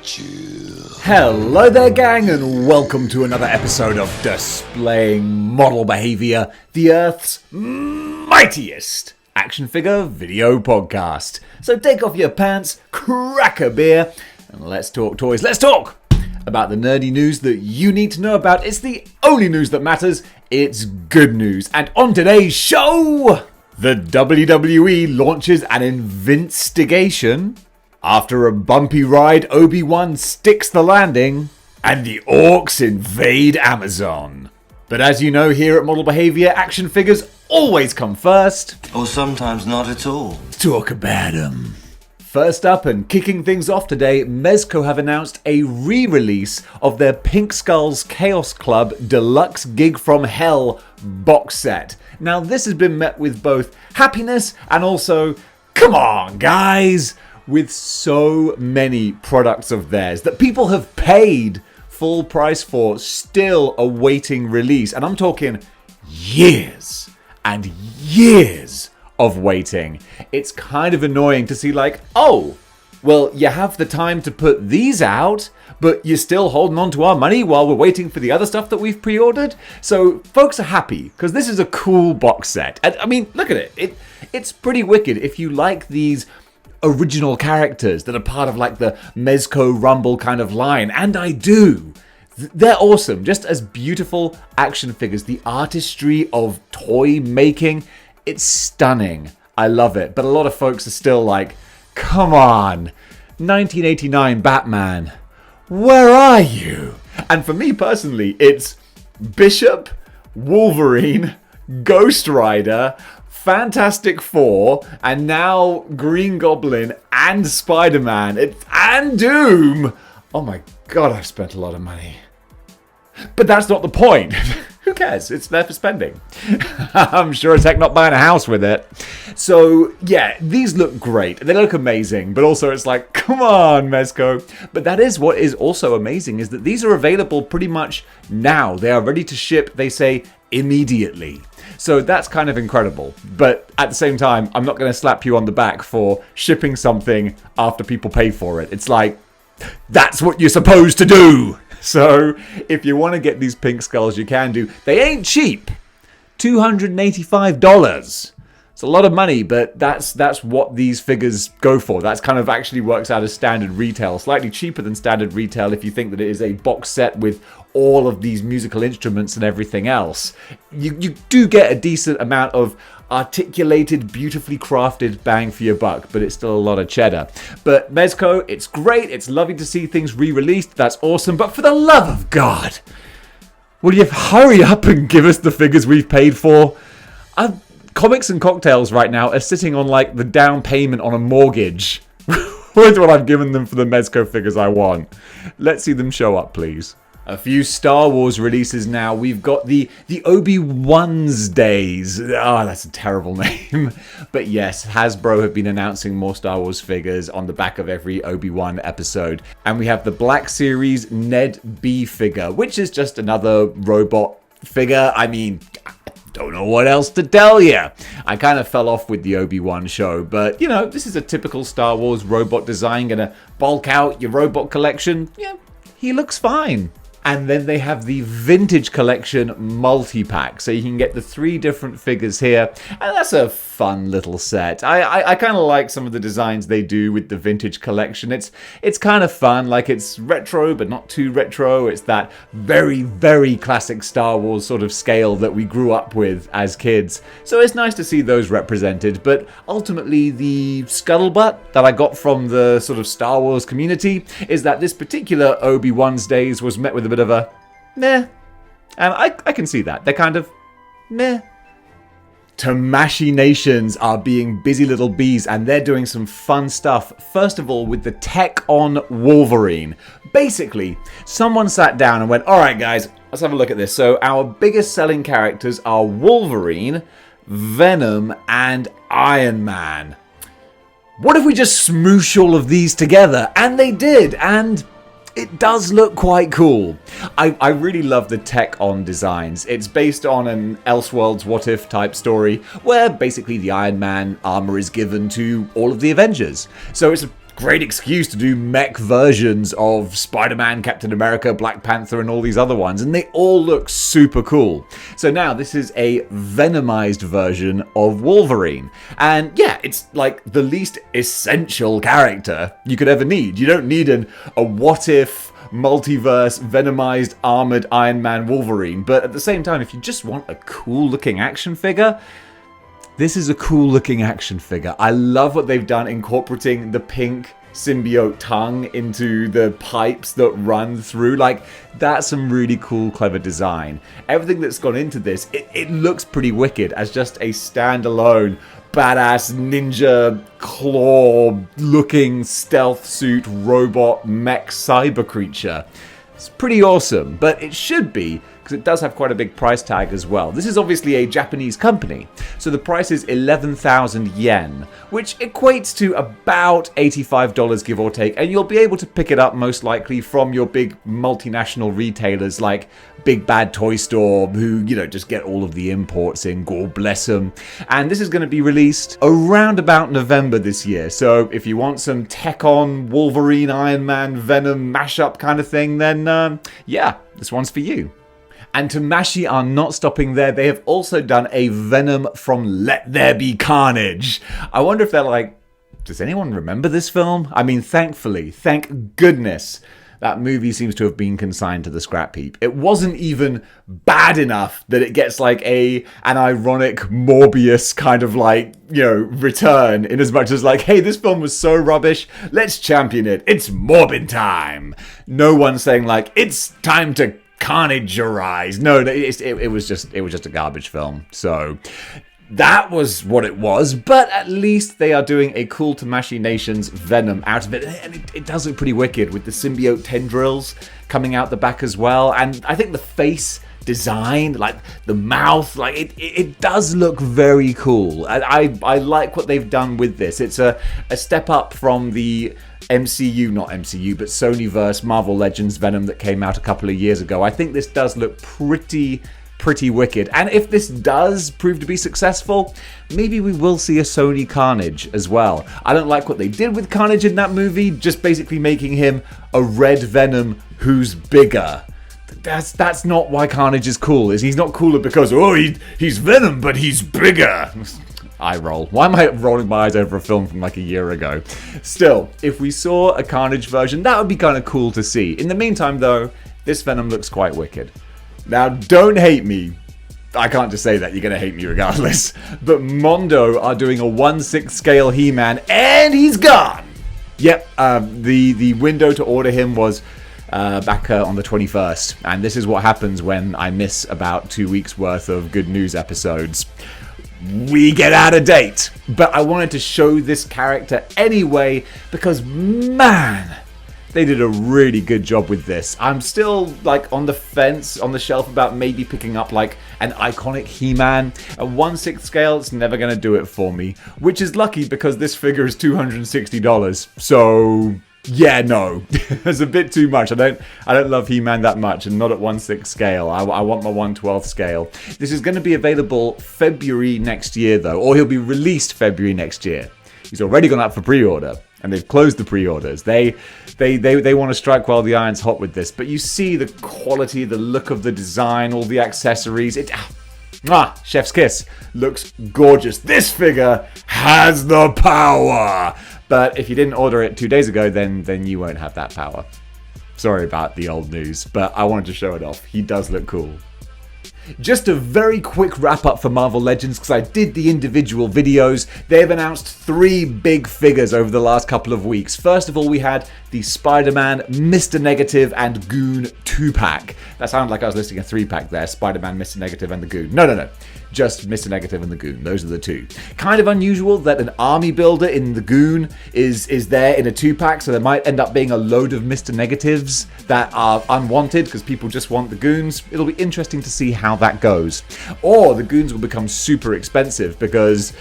Hello there, gang, and welcome to another episode of Displaying Model Behaviour, the Earth's mightiest action figure video podcast. So take off your pants, crack a beer, and let's talk toys. Let's talk about the nerdy news that you need to know about. It's the only news that matters. It's good news. And on today's show, the WWE launches an investigation. After a bumpy ride, Obi Wan sticks the landing, and the Orks invade Amazon. But as you know, here at Model Behaviour, action figures always come first. Or sometimes not at all. Talk about them. First up and kicking things off today, Mezco have announced a re-release of their Pink Skulls Chaos Club Deluxe Gig from Hell box set. Now this has been met with both happiness and also, come on guys, with so many products of theirs that people have paid full price for still awaiting release. And I'm talking years and years of waiting. It's kind of annoying to see like, oh, well, you have the time to put these out, but you're still holding on to our money while we're waiting for the other stuff that we've pre-ordered. So folks are happy because this is a cool box set. And I mean, look at it. It's pretty wicked. If you like these original characters that are part of like the Mezco Rumble kind of line, and I do. They're awesome. Just as beautiful action figures. The artistry of toy making, it's stunning. I love it. But a lot of folks are still like, come on, 1989 Batman, where are you? And for me personally, it's Bishop, Wolverine, Ghost Rider, Fantastic Four, and now Green Goblin and Spider-Man and Doom. Oh my god, I've spent a lot of money. But that's not the point. Who cares? It's there for spending. I'm sure as heck not buying a house with it. So yeah, these look great. They look amazing, but also it's like, come on, Mezco. But that is what is also amazing, is that these are available pretty much now. They are ready to ship, they say, immediately. So that's kind of incredible. But at the same time, I'm not going to slap you on the back for shipping something after people pay for it. It's like, that's what you're supposed to do. So if you want to get these Pink Skulls, you can do. They ain't cheap. $285. It's a lot of money, but that's what these figures go for. That's kind of actually works out as standard retail. Slightly cheaper than standard retail if you think that it is a box set with all of these musical instruments and everything else. You do get a decent amount of articulated, beautifully crafted bang for your buck, but it's still a lot of cheddar. But Mezco, it's great. It's lovely to see things re-released. That's awesome. But for the love of God, will you hurry up and give us the figures we've paid for? Comics and Cocktails right now are sitting on like the down payment on a mortgage with what I've given them for the Mezco figures I want. Let's see them show up, please. A few Star Wars releases now. We've got the Obi Wan's Days. Oh, that's a terrible name. But yes, Hasbro have been announcing more Star Wars figures on the back of every Obi-Wan episode. And we have the Black Series Ned B figure, which is just another robot figure. I mean, don't know what else to tell you. I kind of fell off with the Obi-Wan show, but you know, this is a typical Star Wars robot design. Gonna bulk out your robot collection. Yeah, he looks fine. And then they have the Vintage Collection multi-pack. So you can get the 3 different figures here. And that's a fun little set. I kind of like some of the designs they do with the Vintage Collection. It's kind of fun. Like, it's retro, but not too retro. It's that very, very classic Star Wars sort of scale that we grew up with as kids. So it's nice to see those represented. But ultimately, the scuttlebutt that I got from the sort of Star Wars community is that this particular Obi Wan's Days was met with a bit of a meh. And I can see that. They're kind of meh. Tamashii nations are being busy little bees, and they're doing some fun stuff. First of all, with the tech on Wolverine. Basically, someone sat down and went, all right, guys, let's have a look at this. So our biggest selling characters are Wolverine, Venom, and Iron Man. What if we just smoosh all of these together? And they did, and it does look quite cool. I really love the tech on designs. It's based on an Elseworlds What If type story where basically the Iron Man armor is given to all of the Avengers. So it's a great excuse to do mech versions of Spider-Man, Captain America, Black Panther, and all these other ones, and they all look super cool. So now this is a Venomized version of Wolverine, and yeah, it's like the least essential character you could ever need. You don't need a what-if multiverse Venomized armored Iron Man Wolverine, but at the same time, if you just want a cool looking action figure, this is a cool looking action figure. I love what they've done incorporating the pink symbiote tongue into the pipes that run through. Like, that's some really cool, clever design. Everything that's gone into this, it looks pretty wicked as just a standalone badass ninja claw looking stealth suit robot mech cyber creature. It's pretty awesome, but it should be, because it does have quite a big price tag as well. This is obviously a Japanese company, so the price is 11,000 yen, which equates to about $85 give or take, and you'll be able to pick it up most likely from your big multinational retailers like Big Bad Toy Store, who, you know, just get all of the imports in, God bless them. And this is going to be released around about November this year, so if you want some tech-on Wolverine, Iron Man, Venom mashup kind of thing, then yeah, this one's for you. And Tamashii are not stopping there. They have also done a Venom from Let There Be Carnage. I wonder if they're like, does anyone remember this film? I mean, thankfully, thank goodness, that movie seems to have been consigned to the scrap heap. It wasn't even bad enough that it gets like an ironic Morbius kind of like, you know, return, in as much as like, hey, this film was so rubbish, let's champion it. It's Morbin time. No one's saying like, it's time to carnage your eyes. No, it was just a garbage film. So that was what it was, but at least they are doing a cool Tamashii Nations Venom out of it, and it does look pretty wicked with the symbiote tendrils coming out the back as well. And I think the face design, like the mouth, like it does look very cool. And I like what they've done with this. It's a step up from the MCU, not MCU, but Sonyverse Marvel Legends Venom that came out a couple of years ago. I think this does look pretty wicked. And if this does prove to be successful, maybe we will see a Sony Carnage as well. I don't like what they did with Carnage in that movie, just basically making him a red Venom who's bigger. That's not why Carnage is cool. He's not cooler because, oh, he's Venom, but he's bigger. Eye roll. Why am I rolling my eyes over a film from like a year ago? Still, if we saw a Carnage version, that would be kind of cool to see. In the meantime, though, this Venom looks quite wicked. Now, don't hate me. I can't just say that. You're going to hate me regardless. But Mondo are doing a 1/6 scale He-Man, and he's gone! Yep, the window to order him was back on the 21st. And this is what happens when I miss about 2 weeks worth of good news episodes. We get out of date. But I wanted to show this character anyway, because man, they did a really good job with this. I'm still like on the fence, on the shelf, about maybe picking up like an iconic He-Man. At 1/6 scale, it's never going to do it for me, which is lucky because this figure is $260. So yeah, no, it's a bit too much. I don't love He-Man that much, and not at 1/6 scale. I want my 1/12 scale. This is going to be available February next year, though, or he'll be released February next year. He's already gone up for pre-order, and they've closed the pre-orders. They want to strike while the iron's hot with this. But you see the quality, the look of the design, all the accessories. Chef's kiss. Looks gorgeous. This figure has the power. But if you didn't order it 2 days ago, then you won't have that power. Sorry about the old news, but I wanted to show it off. He does look cool. Just a very quick wrap up for Marvel Legends, because I did the individual videos. They've announced 3 big figures over the last couple of weeks. First of all, we had the Spider-Man, Mr. Negative, and Goon 2-pack. That sounded like I was listing a 3-pack there. Spider-Man, Mr. Negative, and the Goon. No. Just Mr. Negative and the Goon. Those are the 2. Kind of unusual that an army builder in the Goon is there in a 2-pack, so there might end up being a load of Mr. Negatives that are unwanted because people just want the Goons. It'll be interesting to see how that goes. Or the Goons will become super expensive because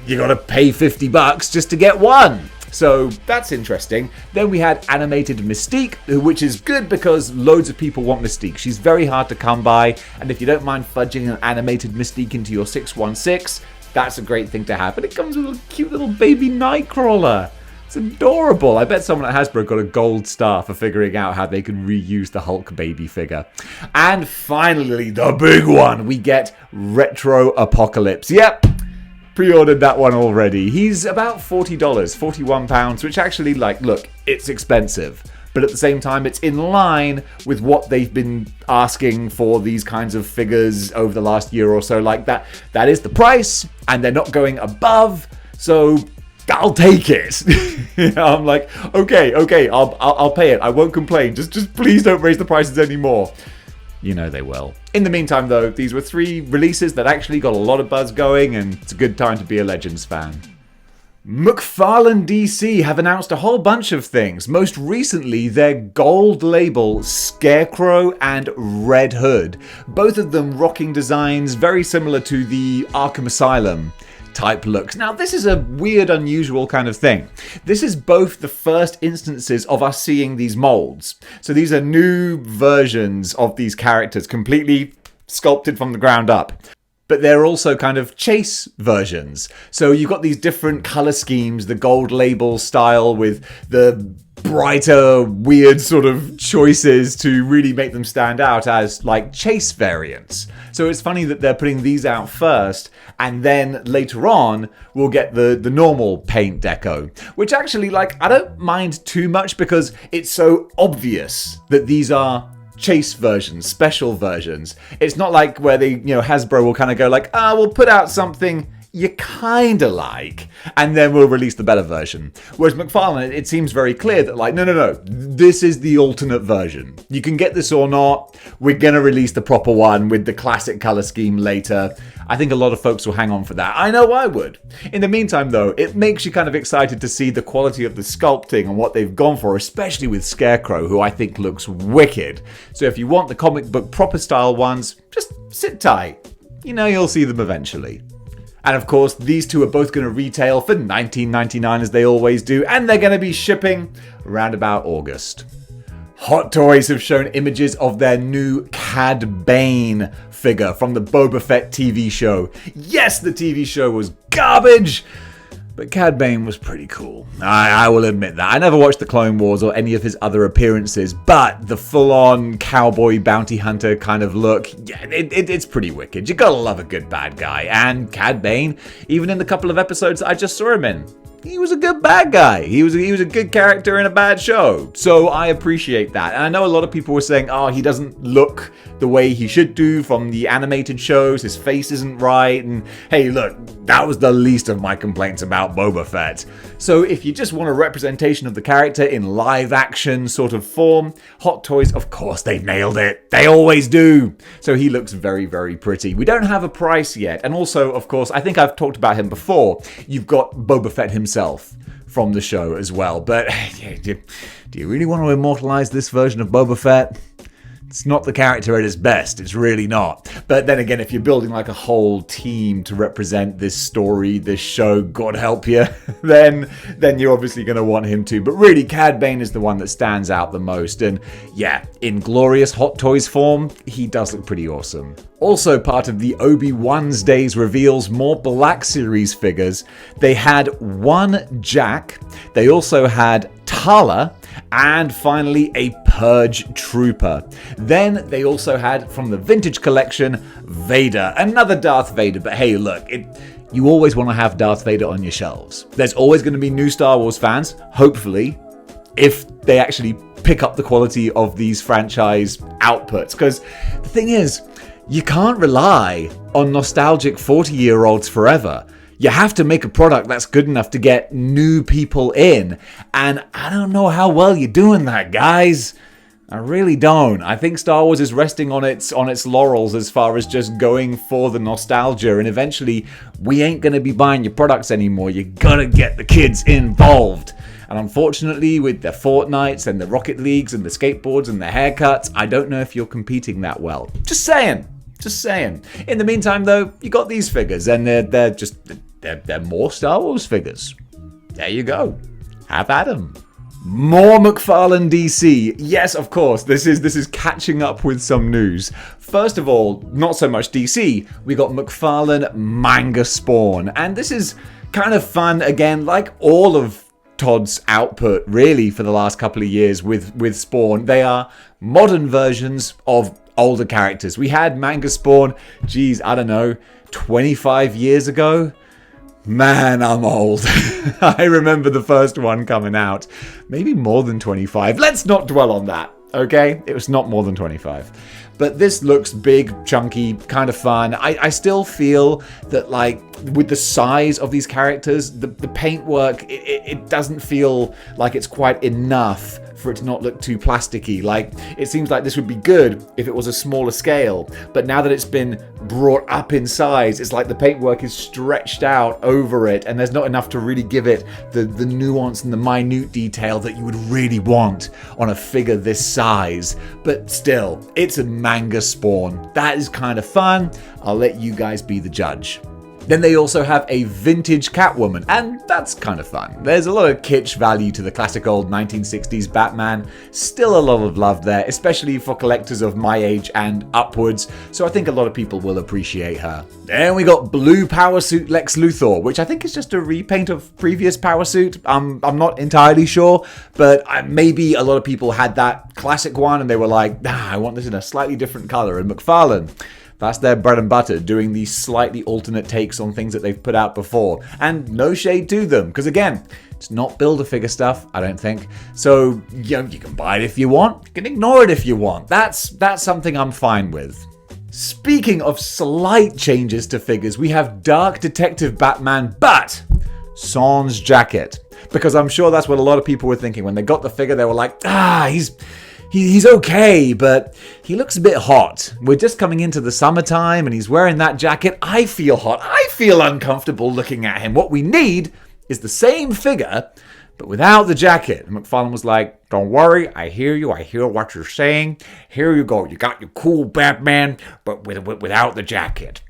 you gotta pay $50 just to get one. So that's interesting. Then we had animated Mystique, which is good because loads of people want Mystique. She's very hard to come by, and if you don't mind fudging an animated Mystique into your 616, that's a great thing to have. But it comes with a cute little baby Nightcrawler. It's adorable. I bet someone at Hasbro got a gold star for figuring out how they can reuse the Hulk baby figure. And finally, the big one. We get Retro Apocalypse. Yep. Pre-ordered that one already. He's about $40, £41, which actually, like, look, it's expensive. But at the same time, it's in line with what they've been asking for these kinds of figures over the last year or so. Like, that is the price, and they're not going above, so I'll take it. You know, I'm like, okay, I'll pay it. I won't complain. Just please don't raise the prices anymore. You know they will. In the meantime, though, these were 3 releases that actually got a lot of buzz going, and it's a good time to be a Legends fan. McFarlane DC have announced a whole bunch of things. Most recently, their gold label Scarecrow and Red Hood. Both of them rocking designs very similar to the Arkham Asylum type looks. Now, this is a weird, unusual kind of thing. This is both the first instances of us seeing these molds. So these are new versions of these characters, completely sculpted from the ground up. But they're also kind of chase versions. So you've got these different color schemes, the gold label style with the brighter, weird sort of choices to really make them stand out as like chase variants. So it's funny that they're putting these out first, and then later on we'll get the normal paint deco, which actually, like, I don't mind too much because it's so obvious that these are chase versions, special versions. It's not like where they, Hasbro will kind of go like, we'll put out something you kind of like, and then we'll release the better version. Whereas McFarlane, it seems very clear that like, no, this is the alternate version. You can get this or not. We're going to release the proper one with the classic color scheme later. I think a lot of folks will hang on for that. I know I would. In the meantime, though, it makes you kind of excited to see the quality of the sculpting and what they've gone for, especially with Scarecrow, who I think looks wicked. So if you want the comic book proper style ones, just sit tight. You'll see them eventually. And of course, these two are both going to retail for $19.99 as they always do, and they're going to be shipping around about August. Hot Toys have shown images of their new Cad Bane figure from the Boba Fett TV show. Yes, the TV show was garbage, but Cad Bane was pretty cool. I will admit that. I never watched the Clone Wars or any of his other appearances, but the full-on cowboy bounty hunter kind of look, yeah, it's pretty wicked. You gotta love a good bad guy. And Cad Bane, even in the couple of episodes that I just saw him in, he was a good bad guy. He was a good character in a bad show. So I appreciate that. And I know a lot of people were saying, he doesn't look the way he should do from the animated shows. His face isn't right. And hey, look, that was the least of my complaints about Boba Fett. So if you just want a representation of the character in live action sort of form, Hot Toys, of course, they've nailed it. They always do. So he looks very, very pretty. We don't have a price yet. And also, of course, I think I've talked about him before. You've got Boba Fett himself from the show as well. But do you really want to immortalize this version of Boba Fett? It's not the character at its best. It's really not. But then again, if you're building like a whole team to represent this story, this show, God help you, then you're obviously going to want him to. But really, Cad Bane is the one that stands out the most. And yeah, in glorious Hot Toys form, he does look pretty awesome. Also part of the Obi Wan's Days reveals more Black Series figures. They had one Jack. They also had Tala, and finally a Purge Trooper. Then they also had, from the vintage collection, Vader. Another Darth Vader, but hey, look, you always want to have Darth Vader on your shelves. There's always going to be new Star Wars fans, hopefully, if they actually pick up the quality of these franchise outputs. Because the thing is, you can't rely on nostalgic 40-year-olds forever. You have to make a product that's good enough to get new people in. And I don't know how well you're doing that, guys. I really don't. I think Star Wars is resting on its laurels as far as just going for the nostalgia. And eventually, we ain't going to be buying your products anymore. You gotta get the kids involved. And unfortunately, with the Fortnites and the Rocket Leagues and the skateboards and the haircuts, I don't know if you're competing that well. Just saying. In the meantime, though, you got these figures, and they're more Star Wars figures. There you go. Have at 'em. More McFarlane DC. Yes, of course, this is catching up with some news. First of all, not so much DC, we got McFarlane Manga Spawn. And this is kind of fun, again, like all of Todd's output really for the last couple of years with Spawn. They are modern versions of older characters. We had Manga Spawn, geez, I don't know, 25 years ago. Man, I'm old. I remember the first one coming out. Maybe more than 25. Let's not dwell on that, okay? It was not more than 25. But this looks big, chunky, kind of fun. I still feel that, like, with the size of these characters, the paintwork, it doesn't feel like it's quite enough for it to not look too plasticky. Like, it seems like this would be good if it was a smaller scale. But now that it's been brought up in size, it's like the paintwork is stretched out over it, and there's not enough to really give it the nuance and the minute detail that you would really want on a figure this size. But still, it's a manga Spawn. That is kind of fun. I'll let you guys be the judge. Then they also have a vintage Catwoman, and that's kind of fun. There's a lot of kitsch value to the classic old 1960s Batman. Still a lot of love there, especially for collectors of my age and upwards, so I think a lot of people will appreciate her. Then we got Blue Power Suit Lex Luthor, which I think is just a repaint of previous Power Suit. I'm not entirely sure, but maybe a lot of people had that classic one and they were like, I want this in a slightly different color. And McFarlane, that's their bread and butter, doing these slightly alternate takes on things that they've put out before. And no shade to them, because again, it's not Build-A-Figure stuff, I don't think. So, you know, you can buy it if you want, you can ignore it if you want. That's something I'm fine with. Speaking of slight changes to figures, we have Dark Detective Batman, but sans jacket. Because I'm sure that's what a lot of people were thinking. When they got the figure, they were like, He's okay, but he looks a bit hot. We're just coming into the summertime and he's wearing that jacket. I feel hot. I feel uncomfortable looking at him. What we need is the same figure, but without the jacket. And McFarlane was like, don't worry, I hear you. I hear what you're saying. Here you go. You got your cool Batman, but without the jacket.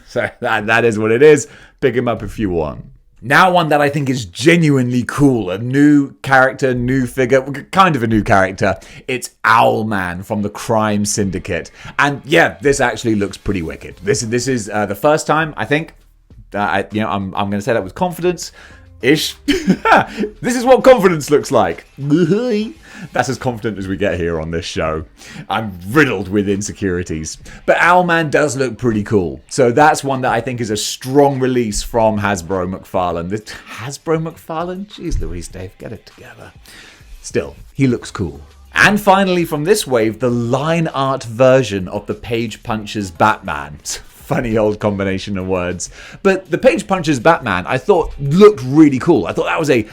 So that is what it is. Pick him up if you want. Now one that I think is genuinely cool, a new character, new figure, kind of a new character. It's Owlman from the Crime Syndicate. And yeah, this actually looks pretty wicked. This is the first time, I think, I'm going to say that with confidence-ish. This is what confidence looks like. That's as confident as we get here on this show. I'm riddled with insecurities. But Owlman does look pretty cool. So that's one that I think is a strong release from Hasbro McFarlane. Hasbro McFarlane? Jeez Louise, Dave, get it together. Still, he looks cool. And finally from this wave, the line art version of the Page Puncher's Batman. Funny old combination of words. But the Page Puncher's Batman, I thought looked really cool. I thought that was a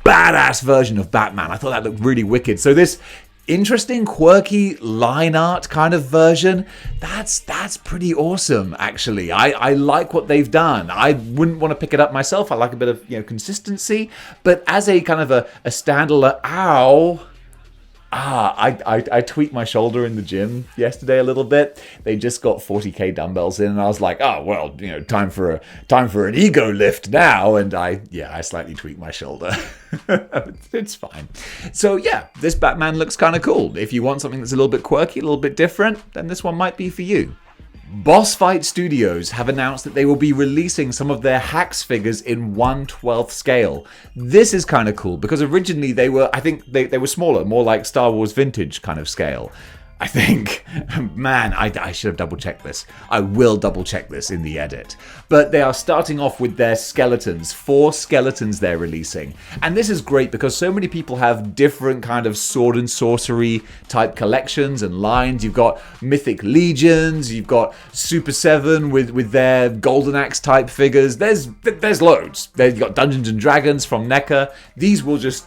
badass version of Batman. I thought that looked really wicked. So this interesting, quirky line art kind of version, that's pretty awesome, actually. I like what they've done. I wouldn't want to pick it up myself. I like a bit of consistency. But as a kind of a standalone, I tweaked my shoulder in the gym yesterday a little bit. They just got 40k dumbbells in, and I was like, oh well, time for an ego lift now. And I slightly tweaked my shoulder. It's fine. So yeah, this Batman looks kind of cool. If you want something that's a little bit quirky, a little bit different, then this one might be for you. Boss Fight Studios have announced that they will be releasing some of their H.A.C.S figures in 1/12 scale. This is kind of cool because originally they were smaller, more like Star Wars vintage kind of scale. I think, man, I should have double checked this. I will double check this in the edit. But they are starting off with their skeletons, 4 skeletons they're releasing. And this is great because so many people have different kind of sword and sorcery type collections and lines. You've got Mythic Legions, you've got Super 7 with their Golden Axe type figures. There's loads. You've got Dungeons and Dragons from NECA. These will just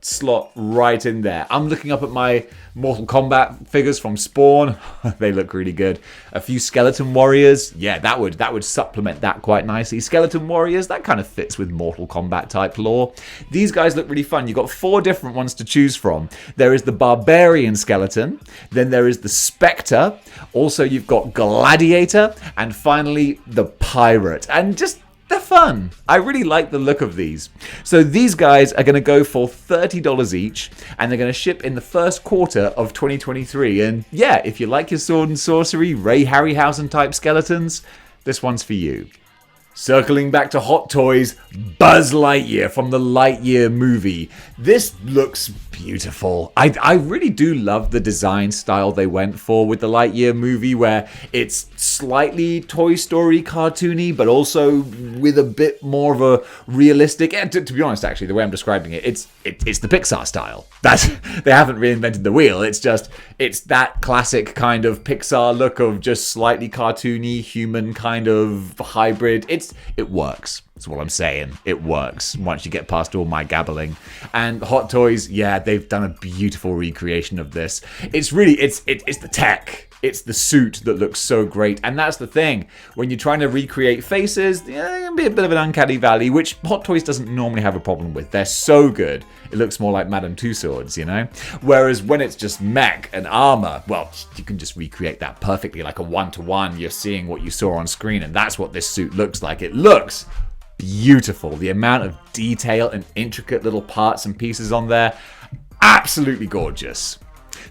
slot right in there. I'm looking up at my Mortal Kombat figures from Spawn. They look really good. A few Skeleton Warriors. Yeah, that would supplement that quite nicely. Skeleton Warriors, that kind of fits with Mortal Kombat type lore. These guys look really fun. You've got 4 different ones to choose from. There is the Barbarian Skeleton. Then there is the Spectre. Also, you've got Gladiator. And finally, the Pirate. And just they're fun. I really like the look of these. So these guys are going to go for $30 each, and they're going to ship in the first quarter of 2023. And yeah, if you like your sword and sorcery, Ray Harryhausen type skeletons, this one's for you. Circling back to Hot Toys, Buzz Lightyear from the Lightyear movie. This looks beautiful. I really do love the design style they went for with the Lightyear movie, where it's slightly Toy Story cartoony, but also with a bit more of a realistic, and to be honest, actually, the way I'm describing it, it's the Pixar style. They haven't reinvented the wheel. It's that classic kind of Pixar look of just slightly cartoony, human kind of hybrid. It works. That's what I'm saying. It works once you get past all my gabbling. And Hot Toys, yeah, they've done a beautiful recreation of this. It's the tech. It's the suit that looks so great. And that's the thing. When you're trying to recreate faces, yeah, there can be a bit of an uncanny valley, which Hot Toys doesn't normally have a problem with. They're so good. It looks more like Madame Tussauds, you know? Whereas when it's just mech and armor, well, you can just recreate that perfectly like a one-to-one. You're seeing what you saw on screen, and that's what this suit looks like. It looks beautiful. The amount of detail and intricate little parts and pieces on there, absolutely gorgeous.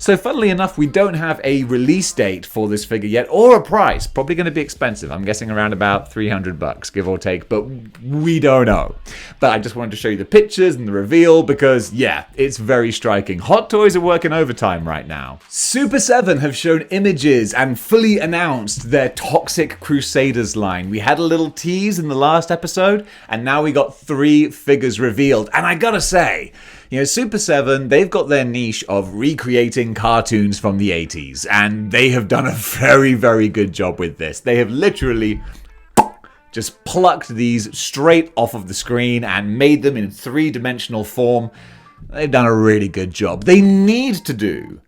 So funnily enough, we don't have a release date for this figure yet, or a price. Probably going to be expensive. I'm guessing around about $300, give or take, but we don't know. But I just wanted to show you the pictures and the reveal because, yeah, it's very striking. Hot Toys are working overtime right now. Super 7 have shown images and fully announced their Toxic Crusaders line. We had a little tease in the last episode, and now we got 3 figures revealed. And I gotta say, you know, Super 7, they've got their niche of recreating cartoons from the 80s, and they have done a very, very good job with this. They have literally just plucked these straight off of the screen and made them in 3-dimensional form. They've done a really good job. They need to do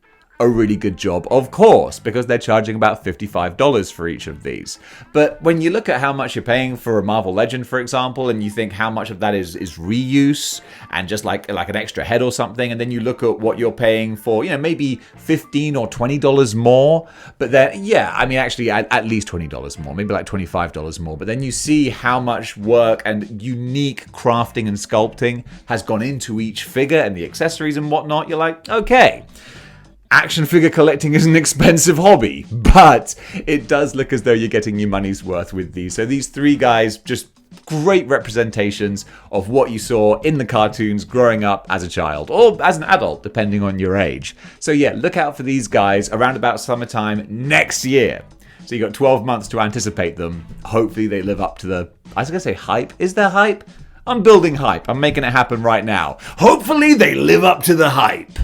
a really good job, of course, because they're charging about $55 for each of these. But when you look at how much you're paying for a Marvel Legend, for example, and you think how much of that is reuse and just like an extra head or something, and then you look at what you're paying for, you know, maybe $15 or $20 more, but then, yeah, I mean, actually at least $20 more, maybe like $25 more, but then you see how much work and unique crafting and sculpting has gone into each figure and the accessories and whatnot. You're like, okay, action figure collecting is an expensive hobby, but it does look as though you're getting your money's worth with these. So these 3 guys, just great representations of what you saw in the cartoons growing up as a child, or as an adult, depending on your age. So yeah, look out for these guys around about summertime next year. So you got 12 months to anticipate them. Hopefully they live up to the, I was going to say hype. Is there hype? I'm building hype. I'm making it happen right now. Hopefully they live up to the hype.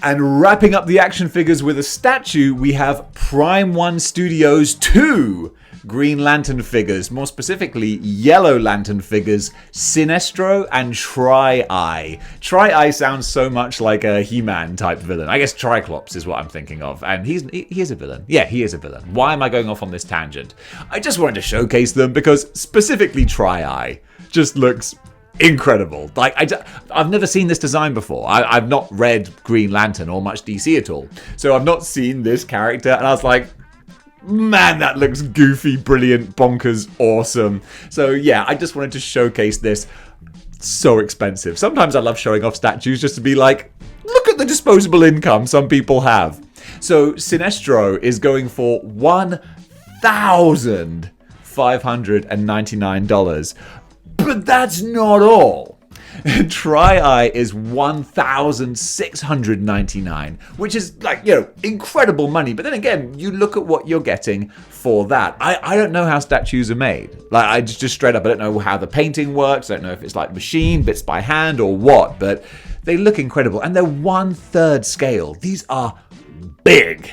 And wrapping up the action figures with a statue, we have Prime 1 Studios 2 Green Lantern figures, more specifically Yellow Lantern figures, Sinestro and Tri-Eye. Tri-Eye sounds so much like a He-Man type villain. I guess Triclops is what I'm thinking of, and he is a villain. Yeah, he is a villain. Why am I going off on this tangent? I just wanted to showcase them because specifically Tri-Eye just looks incredible. Like, I've never seen this design before. I've not read Green Lantern or much DC at all. So I've not seen this character, and I was like, man, that looks goofy, brilliant, bonkers, awesome. So yeah, I just wanted to showcase this. So expensive. Sometimes I love showing off statues just to be like, look at the disposable income some people have. So Sinestro is going for $1,599. But that's not all. Tri-Eye is $1,699, which is like, you know, incredible money. But then again, you look at what you're getting for that. I don't know how statues are made. Like, I just straight up, I don't know how the painting works. I don't know if it's like machine, bits by hand or what, but they look incredible. And they're 1/3 scale. These are big.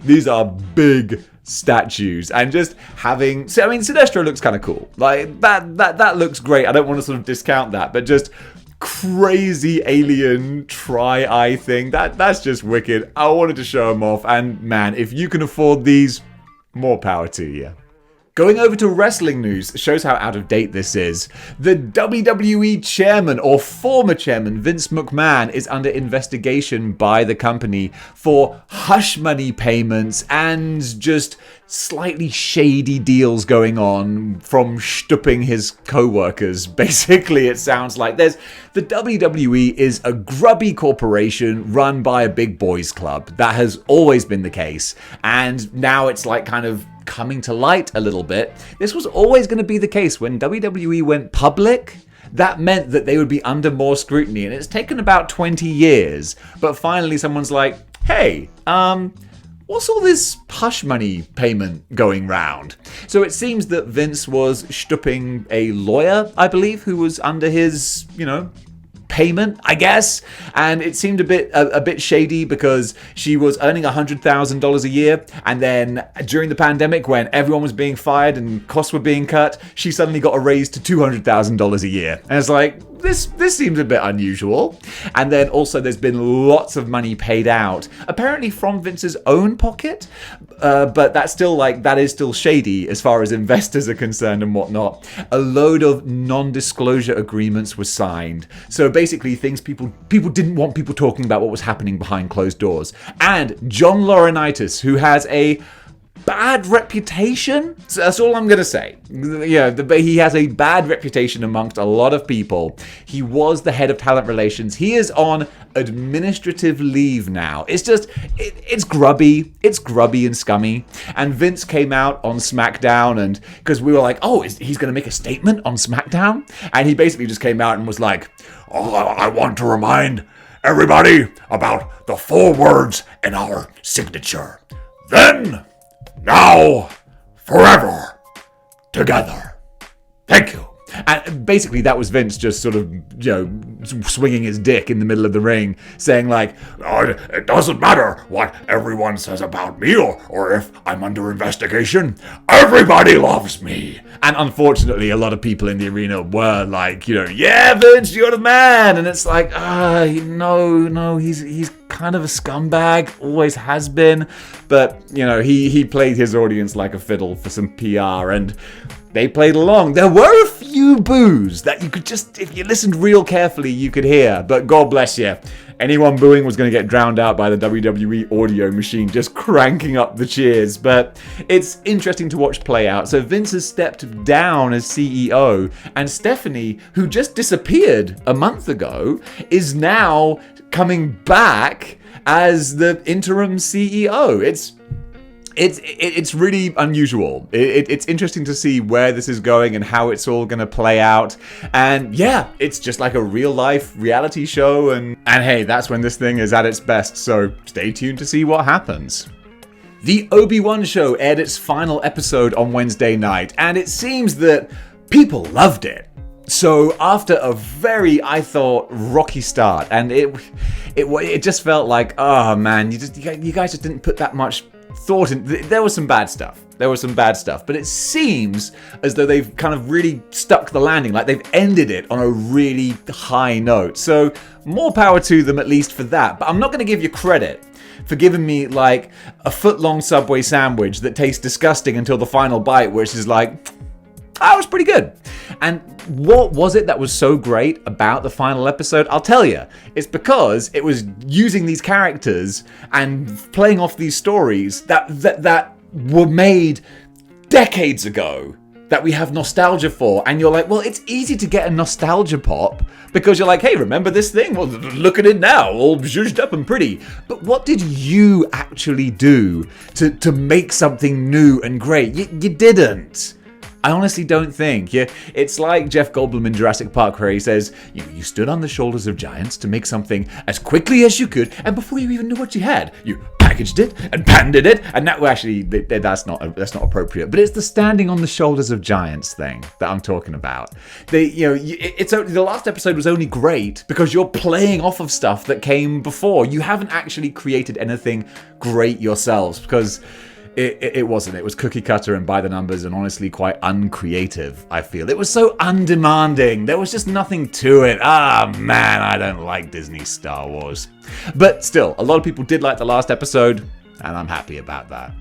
These are big statues, and just having, so I mean, Sinestro looks kind of cool, like that looks great. I don't want to sort of discount that, but just crazy alien Tri-Eye thing, that's just wicked. I wanted to show them off, and man, if you can afford these, more power to you. Going over to wrestling news shows how out of date this is. The WWE chairman, or former chairman, Vince McMahon, is under investigation by the company for hush money payments and just slightly shady deals going on from stooping his co-workers. Basically, it sounds like the WWE is a grubby corporation run by a big boys club. That has always been the case, and now it's like kind of coming to light a little bit. This was always going to be the case. When WWE went public, that meant that they would be under more scrutiny, and it's taken about 20 years, but finally someone's like, hey, what's all this hush money payment going round? So it seems that Vince was stooping a lawyer, I believe, who was under his, payment, I guess, and it seemed a bit shady because she was earning $100,000 a year, and then during the pandemic, when everyone was being fired and costs were being cut, she suddenly got a raise to $200,000 a year, and it's like, this seems a bit unusual. And then also there's been lots of money paid out, apparently from Vince's own pocket, but that is still shady as far as investors are concerned and whatnot. A load of non-disclosure agreements were signed, so basically things people didn't want people talking about what was happening behind closed doors. And John Laurinaitis, who has a bad reputation. So that's all I'm going to say. Yeah, he has a bad reputation amongst a lot of people. He was the head of talent relations. He is on administrative leave now. It's just, it's grubby. It's grubby and scummy. And Vince came out on SmackDown, and because we were like, oh, he's going to make a statement on SmackDown? And he basically just came out and was like, oh, I want to remind everybody about the 4 words in our signature. Then, now, forever, together. Thank you. And basically that was Vince just sort of, swinging his dick in the middle of the ring, saying like, oh, it doesn't matter what everyone says about me or if I'm under investigation. Everybody loves me. And unfortunately, a lot of people in the arena were like, yeah, Vince, you're the man. And it's like, no, he's kind of a scumbag, always has been. But, he played his audience like a fiddle for some PR, and they played along. There were a few boos that you could just, if you listened real carefully, you could hear. But God bless you. Anyone booing was going to get drowned out by the WWE audio machine just cranking up the cheers. But it's interesting to watch play out. So Vince has stepped down as CEO, and Stephanie, who just disappeared a month ago, is now coming back as the interim CEO. It's really unusual. It's interesting to see where this is going and how it's all going to play out. And yeah, it's just like a real life reality show. And hey, that's when this thing is at its best. So stay tuned to see what happens. The Obi Wan show aired its final episode on Wednesday night, and it seems that people loved it. So after a very, I thought, rocky start, and it just felt like, oh man, you guys just didn't put that much thought in. There was some bad stuff. But it seems as though they've kind of really stuck the landing, like they've ended it on a really high note. So more power to them, at least for that. But I'm not going to give you credit for giving me like a foot-long Subway sandwich that tastes disgusting until the final bite, which is like, that was pretty good. And what was it that was so great about the final episode? I'll tell you. It's because it was using these characters and playing off these stories that were made decades ago that we have nostalgia for. And you're like, well, it's easy to get a nostalgia pop because you're like, hey, remember this thing? Well, look at it now, all zhuzhed up and pretty. But what did you actually do to make something new and great? You didn't. I honestly don't think. It's like Jeff Goldblum in Jurassic Park, where he says, you stood on the shoulders of giants to make something as quickly as you could, and before you even knew what you had, you packaged it and patented it, and now, well, actually, that's not appropriate. But it's the standing on the shoulders of giants thing that I'm talking about. The last episode was only great because you're playing off of stuff that came before. You haven't actually created anything great yourselves because It wasn't. It was cookie cutter and by the numbers and honestly quite uncreative, I feel. It was so undemanding. There was just nothing to it. Man, I don't like Disney Star Wars. But still, a lot of people did like the last episode, and I'm happy about that.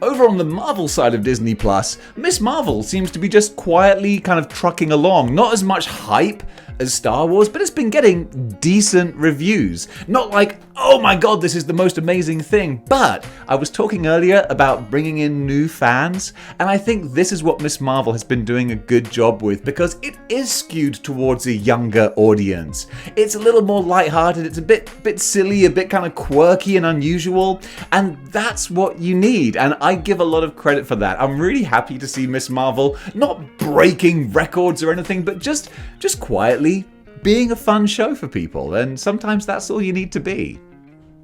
Over on the Marvel side of Disney Plus, Miss Marvel seems to be just quietly kind of trucking along. Not as much hype as Star Wars, but it's been getting decent reviews. Not like, oh my god, this is the most amazing thing, but I was talking earlier about bringing in new fans, and I think this is what Ms. Marvel has been doing a good job with, because it is skewed towards a younger audience. It's a little more lighthearted, it's a bit silly, a bit kind of quirky and unusual, and that's what you need, and I give a lot of credit for that. I'm really happy to see Ms. Marvel not breaking records or anything, but just quietly being a fun show for people, and sometimes that's all you need to be.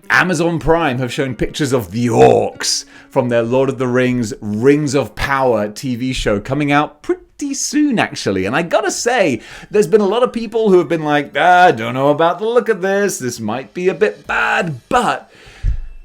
Amazon Prime have shown pictures of the Orks from their Lord of the Rings Rings of Power TV show coming out pretty soon, actually. And I gotta say, there's been a lot of people who have been like, I don't know about the look of this might be a bit bad, but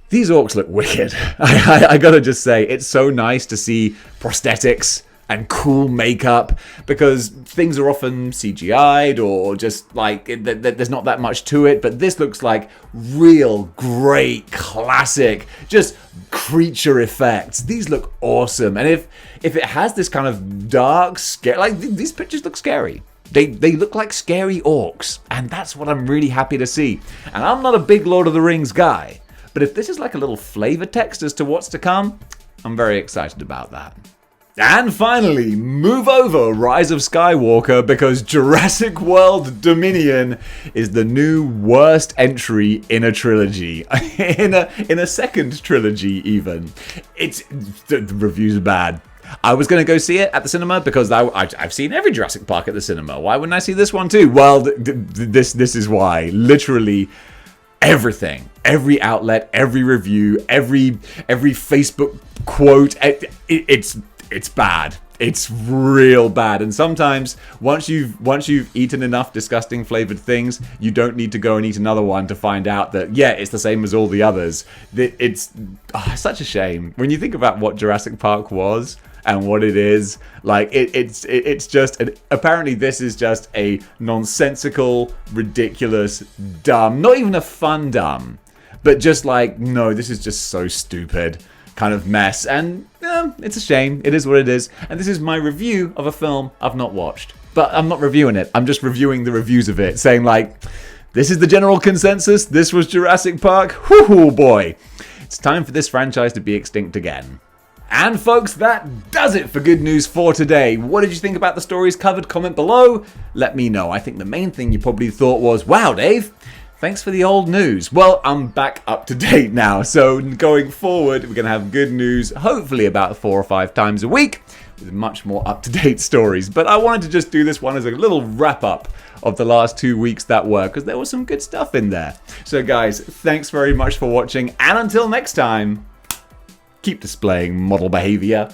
these Orks look wicked. I gotta just say, it's so nice to see prosthetics and cool makeup, because things are often CGI'd or just like there's not that much to it, but this looks like real great classic just creature effects. These look awesome, and if it has this kind of dark scare, like these pictures look scary. They look like scary orcs, and that's what I'm really happy to see. And I'm not a big Lord of the Rings guy, but if this is like a little flavor text as to what's to come, I'm very excited about that. And finally, move over Rise of Skywalker, because Jurassic World Dominion is the new worst entry in a trilogy. in a second trilogy, even. The review's bad. I was going to go see it at the cinema because I've seen every Jurassic Park at the cinema. Why wouldn't I see this one too? Well, this is why. Literally everything. Every outlet, every review, every Facebook quote, it's bad. It's real bad. And sometimes once you've eaten enough disgusting flavored things, you don't need to go and eat another one to find out that, yeah, it's the same as all the others. It's such a shame. When you think about what Jurassic Park was and what it is, like it's just apparently this is just a nonsensical, ridiculous, dumb, not even a fun dumb, but just like, no, this is just so stupid kind of mess, and it's a shame. It is what it is, and this is my review of a film I've not watched. But I'm not reviewing it, I'm just reviewing the reviews of it, saying like, this is the general consensus, this was Jurassic Park, whoo boy, it's time for this franchise to be extinct again. And folks, that does it for Good News for today. What did you think about the stories covered? Comment below, let me know. I think the main thing you probably thought was, wow Dave, thanks for the old news. Well, I'm back up to date now, so going forward, we're going to have good news, hopefully about 4 or 5 times a week, with much more up-to-date stories. But I wanted to just do this one as a little wrap-up of the last 2 weeks that were, because there was some good stuff in there. So guys, thanks very much for watching, and until next time, keep displaying model behavior.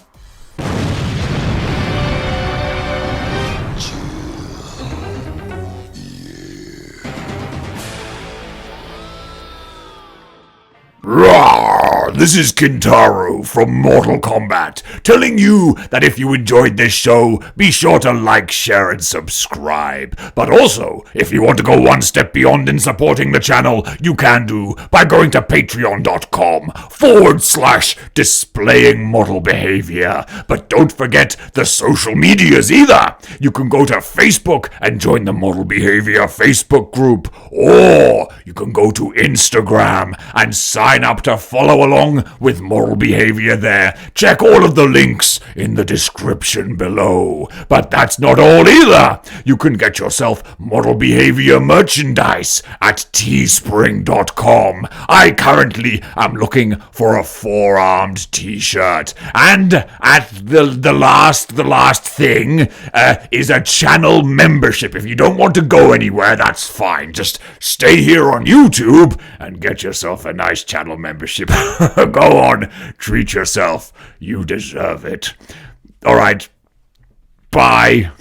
Rawr! This is Kintaro from Mortal Kombat, telling you that if you enjoyed this show, be sure to like, share, and subscribe. But also, if you want to go one step beyond in supporting the channel, you can do by going to patreon.com/displaying model behavior. But don't forget the social medias either. You can go to Facebook and join the Model Behavior Facebook group, or you can go to Instagram and sign up to follow along with Moral Behavior there. Check all of the links in the description below. But that's not all either. You can get yourself Moral Behavior merchandise at teespring.com. I currently am looking for a 4-armed t-shirt. And at the last thing is a channel membership. If you don't want to go anywhere, that's fine. Just stay here on YouTube and get yourself a nice channel membership. Go on, treat yourself. You deserve it. All right. Bye.